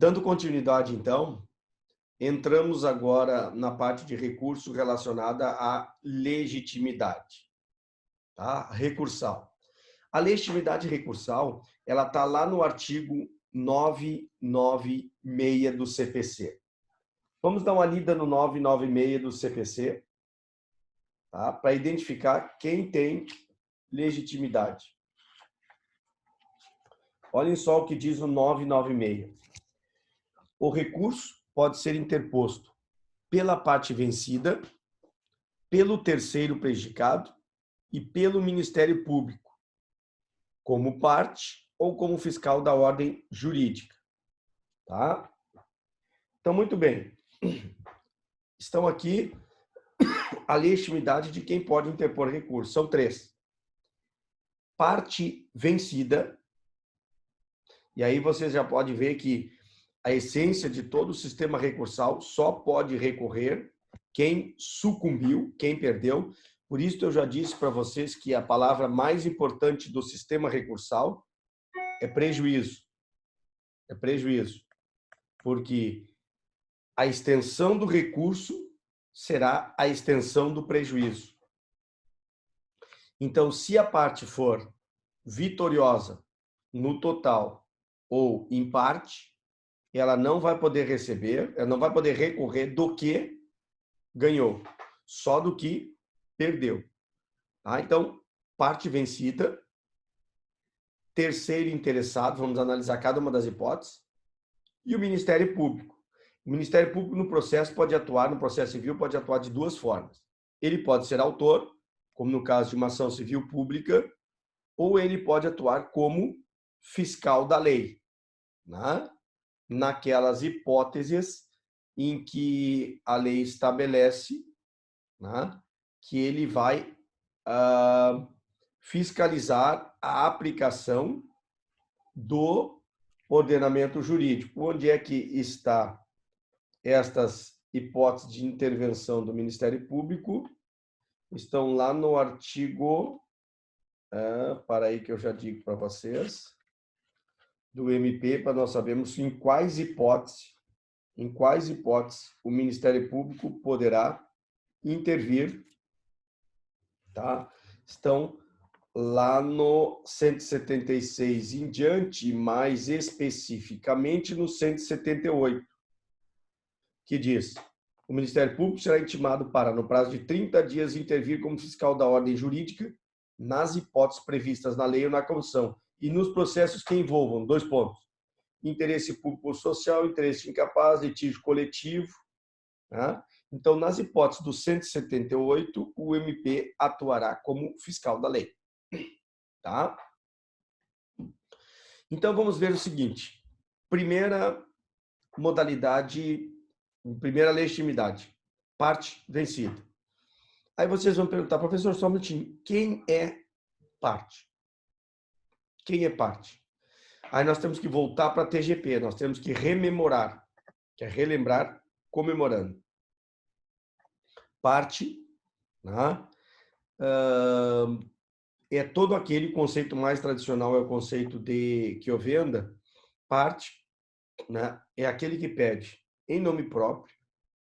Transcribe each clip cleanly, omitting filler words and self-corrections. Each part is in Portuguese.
Dando continuidade, então, entramos agora na parte de recurso relacionada à legitimidade, tá? Recursal. A legitimidade recursal, ela está lá no artigo 996 do CPC. Vamos dar uma lida no 996 do CPC, tá? Para identificar quem tem legitimidade. Olhem só o que diz o 996. O recurso pode ser interposto pela parte vencida, pelo terceiro prejudicado e pelo Ministério Público, como parte ou como fiscal da ordem jurídica. Tá? Então, muito bem. Estão aqui a legitimidade de quem pode interpor recurso. São três. Parte vencida. E aí vocês já podem ver que a essência de todo o sistema recursal só pode recorrer quem sucumbiu, quem perdeu. Por isso eu já disse para vocês que a palavra mais importante do sistema recursal é prejuízo. É prejuízo. Porque a extensão do recurso será a extensão do prejuízo. Então, se a parte for vitoriosa no total ou em parte, ela não vai poder receber, ela não vai poder recorrer do que ganhou, só do que perdeu. Tá? Então, parte vencida, terceiro interessado, vamos analisar cada uma das hipóteses, e o Ministério Público. O Ministério Público no processo pode atuar, no processo civil, pode atuar de duas formas. Ele pode ser autor, como no caso de uma ação civil pública, ou ele pode atuar como fiscal da lei, né? Naquelas hipóteses em que a lei estabelece, né, que ele vai fiscalizar a aplicação do ordenamento jurídico. Onde é que está estas hipóteses de intervenção do Ministério Público? Estão lá no artigo, para aí que eu já digo para vocês, do MP, para nós sabermos em quais hipóteses o Ministério Público poderá intervir, tá? Estão lá no 176 em diante, mais especificamente no 178, que diz: o Ministério Público será intimado para, no prazo de 30 dias, intervir como fiscal da ordem jurídica nas hipóteses previstas na lei ou na Constituição e nos processos que envolvam, dois pontos: interesse público ou social, interesse incapaz, litígio coletivo. Tá? Então, nas hipóteses do 178, o MP atuará como fiscal da lei. Tá? Então, vamos ver o seguinte. Primeira modalidade, primeira legitimidade, parte vencida. Aí vocês vão perguntar, professor, só um minutinho, quem é parte? Quem é parte? Aí nós temos que voltar para a TGP, nós temos que rememorar, que é relembrar, comemorando. Parte, né? É todo aquele conceito mais tradicional, é o conceito de que eu venda. Parte, né, é aquele que pede, em nome próprio,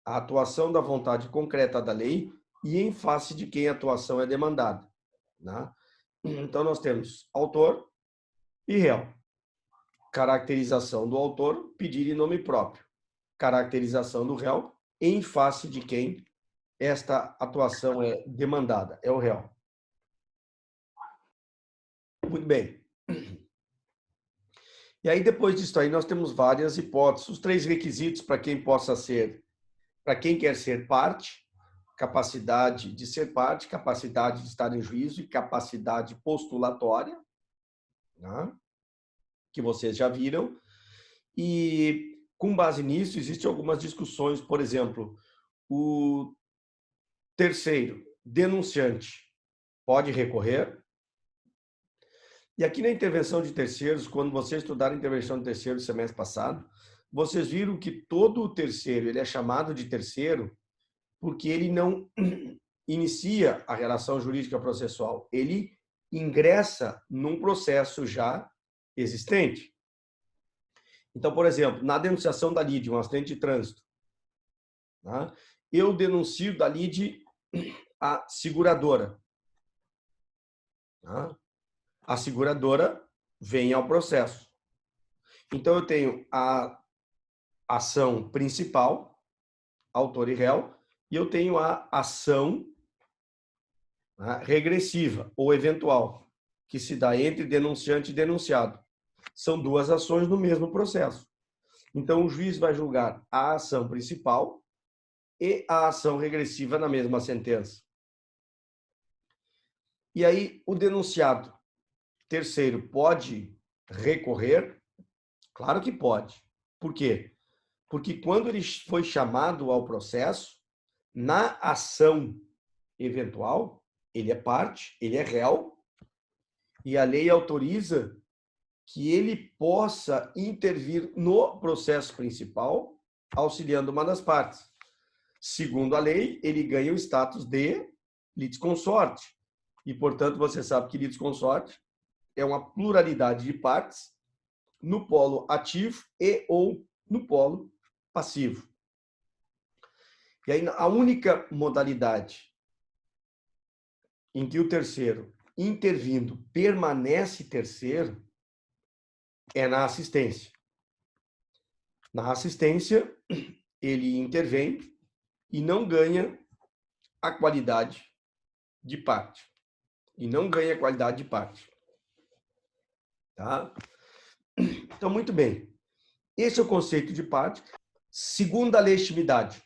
a atuação da vontade concreta da lei e em face de quem a atuação é demandada. Né? Então, nós temos autor e réu. Caracterização do autor, pedir em nome próprio. Caracterização do réu, em face de quem esta atuação é demandada, é o réu. Muito bem. E aí, depois disso aí, nós temos várias hipóteses. Os três requisitos para quem possa ser, para quem quer ser parte: capacidade de ser parte, capacidade de estar em juízo e capacidade postulatória, né? Que vocês já viram. E, com base nisso, existem algumas discussões. Por exemplo, o terceiro, denunciante, pode recorrer. E aqui na intervenção de terceiros, quando vocês estudaram a intervenção de terceiro semestre passado, vocês viram que todo o terceiro ele é chamado de terceiro porque ele não inicia a relação jurídica processual, ele ingressa num processo já existente. Então, por exemplo, na denunciação da lide, um acidente de trânsito, tá? Eu denuncio da lide a seguradora. Tá? A seguradora vem ao processo. Então, eu tenho a ação principal, autor e réu, e eu tenho a ação, tá, regressiva ou eventual, que se dá entre denunciante e denunciado. São duas ações no mesmo processo. Então, o juiz vai julgar a ação principal e a ação regressiva na mesma sentença. E aí, o denunciado terceiro pode recorrer? Claro que pode. Por quê? Porque quando ele foi chamado ao processo, na ação eventual, ele é parte, ele é réu, e a lei autoriza que ele possa intervir no processo principal, auxiliando uma das partes. Segundo a lei, ele ganha o status de litisconsorte. E, portanto, você sabe que litisconsorte é uma pluralidade de partes no polo ativo e ou no polo passivo. E aí, a única modalidade em que o terceiro, intervindo, permanece terceiro é na assistência. Na assistência, ele intervém e não ganha a qualidade de parte. E não ganha a qualidade de parte. Tá? Então, muito bem. Esse é o conceito de parte. Segunda legitimidade.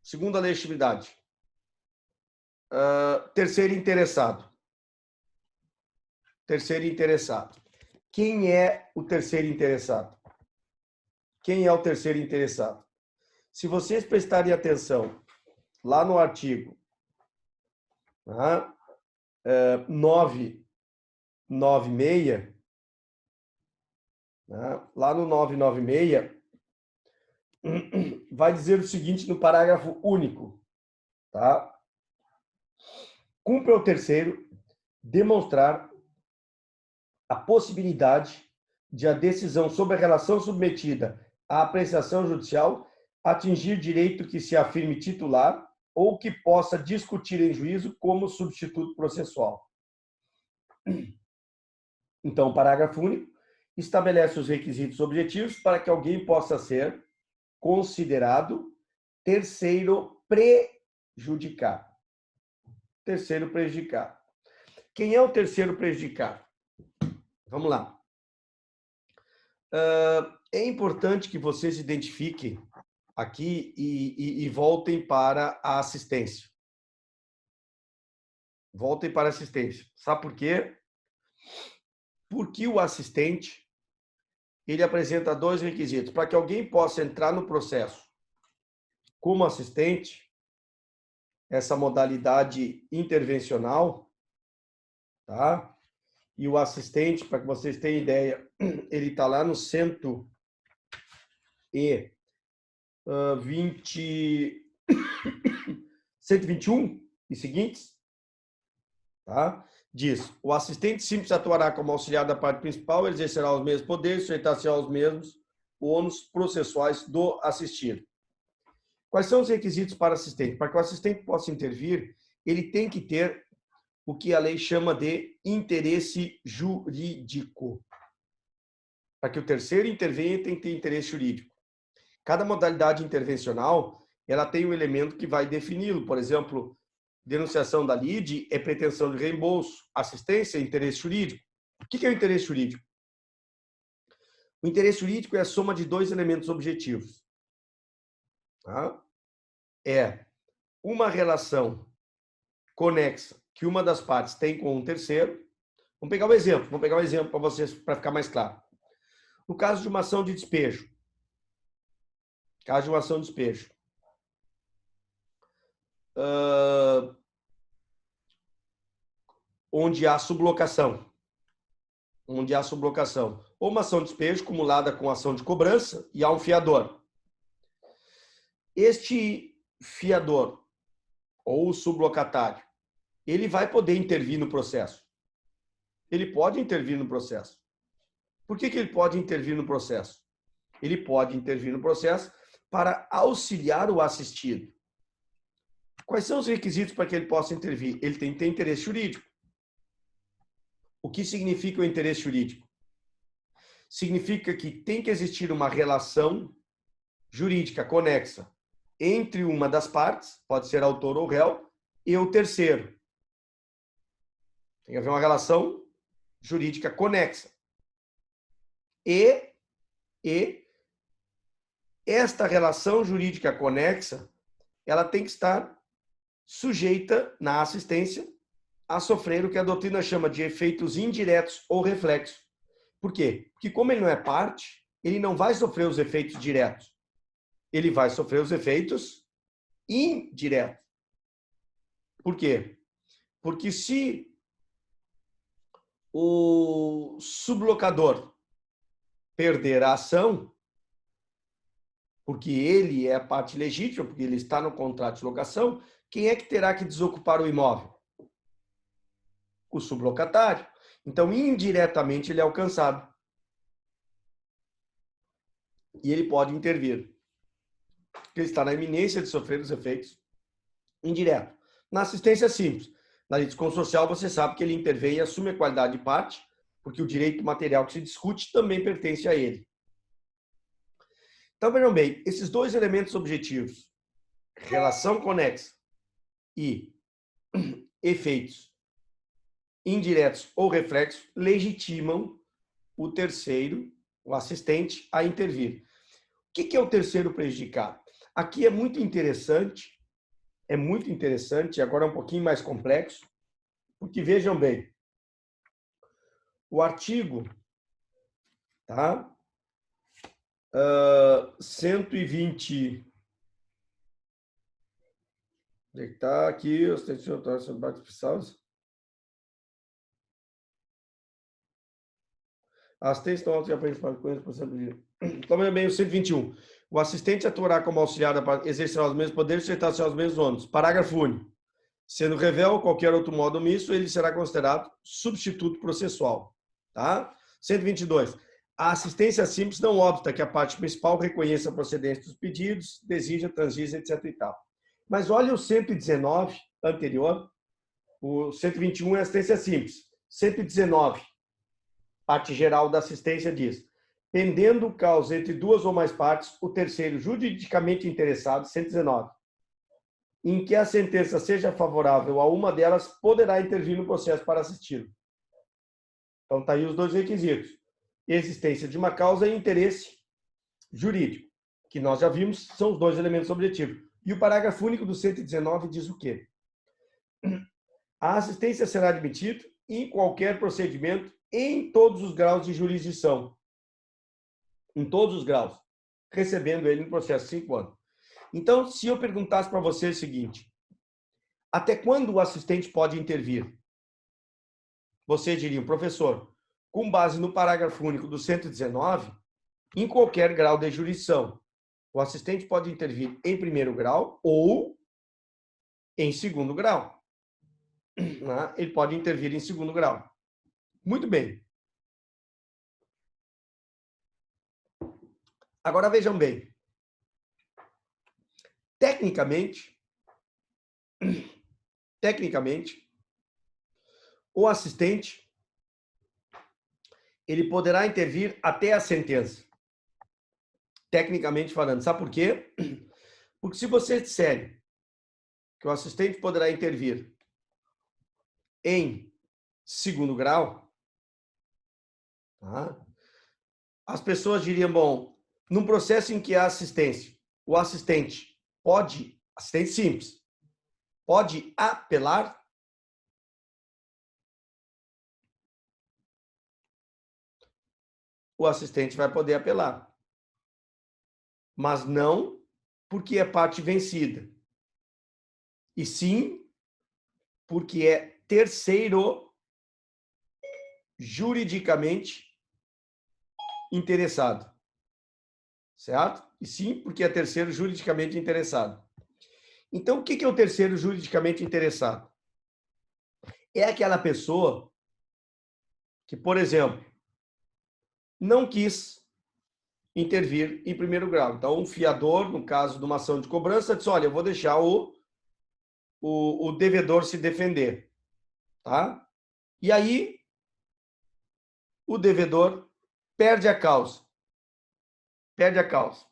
Segunda legitimidade. Terceiro interessado. Terceiro interessado. Quem é o terceiro interessado? Quem é o terceiro interessado? Se vocês prestarem atenção lá no artigo 996, lá no 996, vai dizer o seguinte no parágrafo único, tá? Cumpre ao terceiro demonstrar a possibilidade de a decisão sobre a relação submetida à apreciação judicial atingir direito que se afirme titular ou que possa discutir em juízo como substituto processual. Então, o parágrafo único estabelece os requisitos objetivos para que alguém possa ser considerado terceiro prejudicado. Terceiro prejudicado. Quem é o terceiro prejudicado? Vamos lá. É importante que vocês identifiquem aqui e voltem para a assistência. Voltem para a assistência. Sabe por quê? Porque o assistente, ele apresenta dois requisitos. Para que alguém possa entrar no processo como assistente, essa modalidade intervencional, tá? E o assistente, para que vocês tenham ideia, ele está lá no 121 e seguintes, tá? Diz, o assistente simples atuará como auxiliar da parte principal, exercerá os mesmos poderes, sujeitar-se aos mesmos ônus processuais do assistido. Quais são os requisitos para assistente? Para que o assistente possa intervir, ele tem que ter o que a lei chama de interesse jurídico. Para que o terceiro intervenha, tem que ter interesse jurídico. Cada modalidade intervencional, ela tem um elemento que vai defini-lo. Por exemplo, denunciação da lide é pretensão de reembolso, assistência é interesse jurídico. O que é o interesse jurídico? O interesse jurídico é a soma de dois elementos objetivos. Tá? É uma relação conexa que uma das partes tem com um terceiro. Vamos pegar um exemplo para vocês, para ficar mais claro. No caso de uma ação de despejo, onde há sublocação, ou uma ação de despejo acumulada com ação de cobrança e há um fiador. Este fiador ou o sublocatário, ele vai poder intervir no processo. Ele pode intervir no processo. Por que ele pode intervir no processo? Ele pode intervir no processo para auxiliar o assistido. Quais são os requisitos para que ele possa intervir? Ele tem que ter interesse jurídico. O que significa o interesse jurídico? Significa que tem que existir uma relação jurídica conexa entre uma das partes, pode ser autor ou réu, e o terceiro. Tem que haver uma relação jurídica conexa. E esta relação jurídica conexa, ela tem que estar sujeita na assistência a sofrer o que a doutrina chama de efeitos indiretos ou reflexos. Por quê? Porque como ele não é parte, ele não vai sofrer os efeitos diretos. Ele vai sofrer os efeitos indiretos. Por quê? Porque se o sublocador perder a ação, porque ele é a parte legítima, porque ele está no contrato de locação, quem é que terá que desocupar o imóvel? O sublocatário. Então, indiretamente, ele é alcançado. E ele pode intervir. Ele está na iminência de sofrer os efeitos indiretos. Na assistência simples, na litisconsocial, você sabe que ele intervém e assume a qualidade de parte, porque o direito material que se discute também pertence a ele. Então, vejam bem, esses dois elementos objetivos, relação conexa e efeitos indiretos ou reflexos, legitimam o terceiro, o assistente, a intervir. O que é o terceiro prejudicado? Aqui é muito interessante, agora é um pouquinho mais complexo, porque vejam bem, o artigo 120, onde é que está aqui, os territórios sobre bancos especiais. A assistência não que aprende para coisas por exemplo de. Então, bem, o 121. O assistente atuará como auxiliar para exercer os mesmos poderes e sujetar-se aos mesmos ônus. Parágrafo único. Sendo revel ou qualquer outro modo omisso, ele será considerado substituto processual. Tá? 122. A assistência simples não obsta que a parte principal reconheça a procedência dos pedidos, desija, transija, etc. e tal. Mas olha o 119 anterior. O 121 é assistência simples. 119. Parte geral da assistência diz: pendendo o caso entre duas ou mais partes, o terceiro juridicamente interessado, 119, em que a sentença seja favorável a uma delas, poderá intervir no processo para assisti-lo. Então, está aí os dois requisitos: existência de uma causa e interesse jurídico, que nós já vimos, são os dois elementos objetivos. E o parágrafo único do 119 diz o quê? A assistência será admitida em qualquer procedimento, em todos os graus de jurisdição. Em todos os graus. Recebendo ele no processo de 5 anos. Então, se eu perguntasse para você o seguinte: até quando o assistente pode intervir? Você diria, professor, com base no parágrafo único do 119, em qualquer grau de jurisdição. O assistente pode intervir em primeiro grau ou em segundo grau. Ele pode intervir em segundo grau. Muito bem. Agora vejam bem. Tecnicamente, o assistente ele poderá intervir até a sentença. Tecnicamente falando. Sabe por quê? Porque se você disser que o assistente poderá intervir em segundo grau, tá? As pessoas diriam, bom, num processo em que há assistência, o assistente pode, assistente simples, pode apelar? O assistente vai poder apelar. Mas não porque é parte vencida. E sim porque é terceiro juridicamente interessado. Certo? E sim porque é terceiro juridicamente interessado. Então, o que é o terceiro juridicamente interessado? É aquela pessoa que, por exemplo, não quis intervir em primeiro grau. Então, um fiador, no caso de uma ação de cobrança, disse, olha, eu vou deixar o devedor se defender. Tá? E aí, o devedor perde a causa. Perde a causa.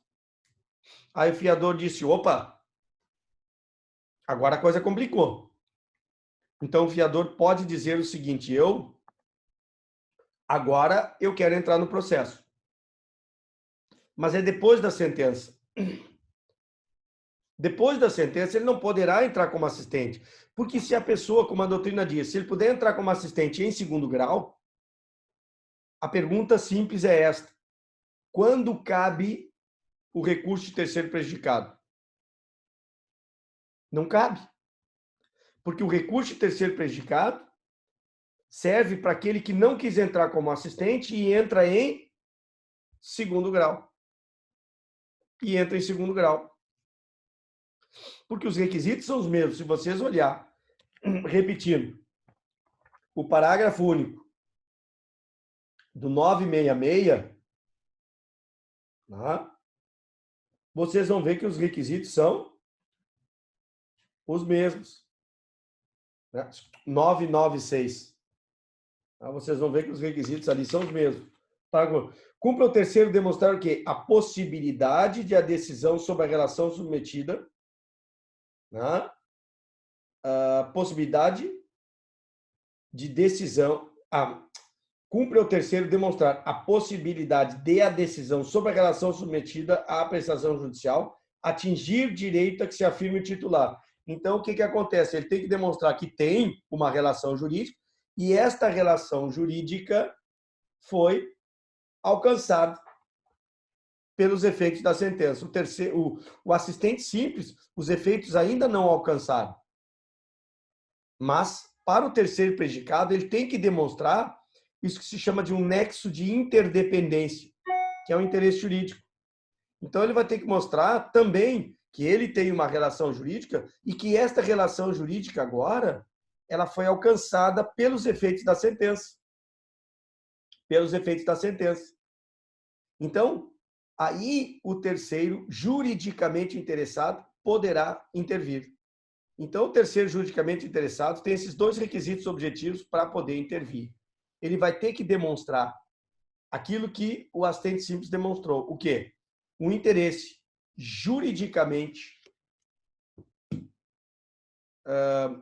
Aí o fiador disse, opa, agora a coisa complicou. Então, o fiador pode dizer o seguinte, agora eu quero entrar no processo. Mas é depois da sentença. Depois da sentença, ele não poderá entrar como assistente. Porque se a pessoa, como a doutrina diz, se ele puder entrar como assistente em segundo grau, a pergunta simples é esta. Quando cabe o recurso de terceiro prejudicado? Não cabe. Porque o recurso de terceiro prejudicado serve para aquele que não quis entrar como assistente e entra em segundo grau. E entra em segundo grau. Porque os requisitos são os mesmos. Se vocês olhar, repetindo, o parágrafo único do 966, tá? Vocês vão ver que os requisitos são os mesmos. Né? 996. Tá? Vocês vão ver que os requisitos ali são os mesmos. Tá? Cumpra o terceiro demonstrar o quê? A possibilidade de a decisão sobre a relação submetida, né? A possibilidade de decisão. Cumpre o terceiro demonstrar a possibilidade de a decisão sobre a relação submetida à apreciação judicial atingir direito a que se afirme o titular. Então, o que acontece? Ele tem que demonstrar que tem uma relação jurídica e esta relação jurídica foi alcançada pelos efeitos da sentença. O assistente simples, os efeitos ainda não alcançaram. Mas, para o terceiro prejudicado, ele tem que demonstrar isso que se chama de um nexo de interdependência, que é o interesse jurídico. Então, ele vai ter que mostrar também que ele tem uma relação jurídica e que esta relação jurídica agora ela foi alcançada pelos efeitos da sentença. Pelos efeitos da sentença. Então, aí o terceiro, juridicamente interessado, poderá intervir. Então, o terceiro juridicamente interessado tem esses dois requisitos objetivos para poder intervir. Ele vai ter que demonstrar aquilo que o assistente simples demonstrou. O quê? Um interesse juridicamente,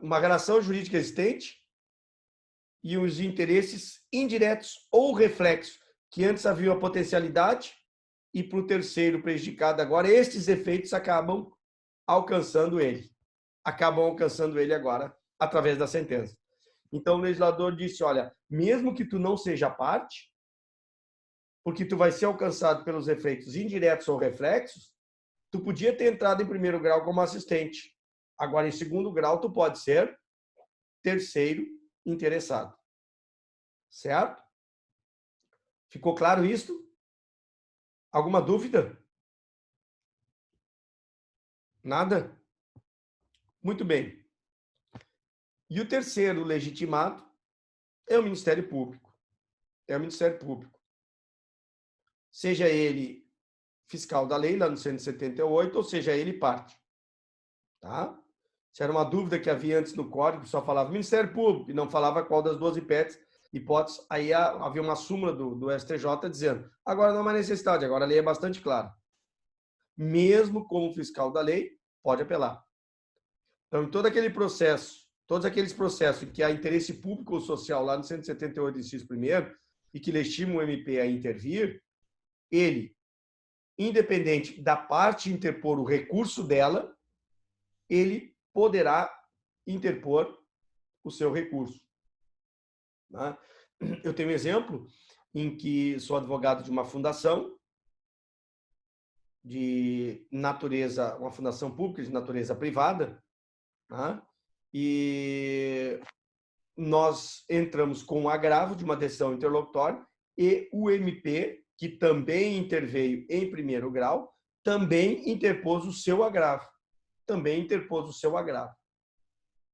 uma relação jurídica existente e os interesses indiretos ou reflexos, que antes havia a potencialidade e para o terceiro prejudicado agora, estes efeitos acabam alcançando ele. Acabam alcançando ele agora através da sentença. Então o legislador disse, olha, mesmo que tu não seja parte, porque tu vai ser alcançado pelos efeitos indiretos ou reflexos, tu podia ter entrado em primeiro grau como assistente. Agora, em segundo grau, tu pode ser terceiro interessado. Certo? Ficou claro isso? Alguma dúvida? Nada? Muito bem. E o terceiro legitimado é o Ministério Público. É o Ministério Público. Seja ele fiscal da lei, lá no 178, ou seja ele parte. Tá? Se era uma dúvida que havia antes no Código, só falava Ministério Público e não falava qual das duas hipóteses, aí havia uma súmula do STJ dizendo, agora não há mais necessidade, agora a lei é bastante clara. Mesmo como fiscal da lei, pode apelar. Então, em todo aquele processo, todos aqueles processos em que há interesse público ou social, lá no 178, inciso 1º, e que legitima o MP a intervir, ele, independente da parte interpor o recurso dela, ele poderá interpor o seu recurso. Eu tenho um exemplo em que sou advogado de uma fundação de natureza, uma fundação pública de natureza privada, e nós entramos com um agravo de uma decisão interlocutória e o MP, que também interveio em primeiro grau, também interpôs o seu agravo. Também interpôs o seu agravo.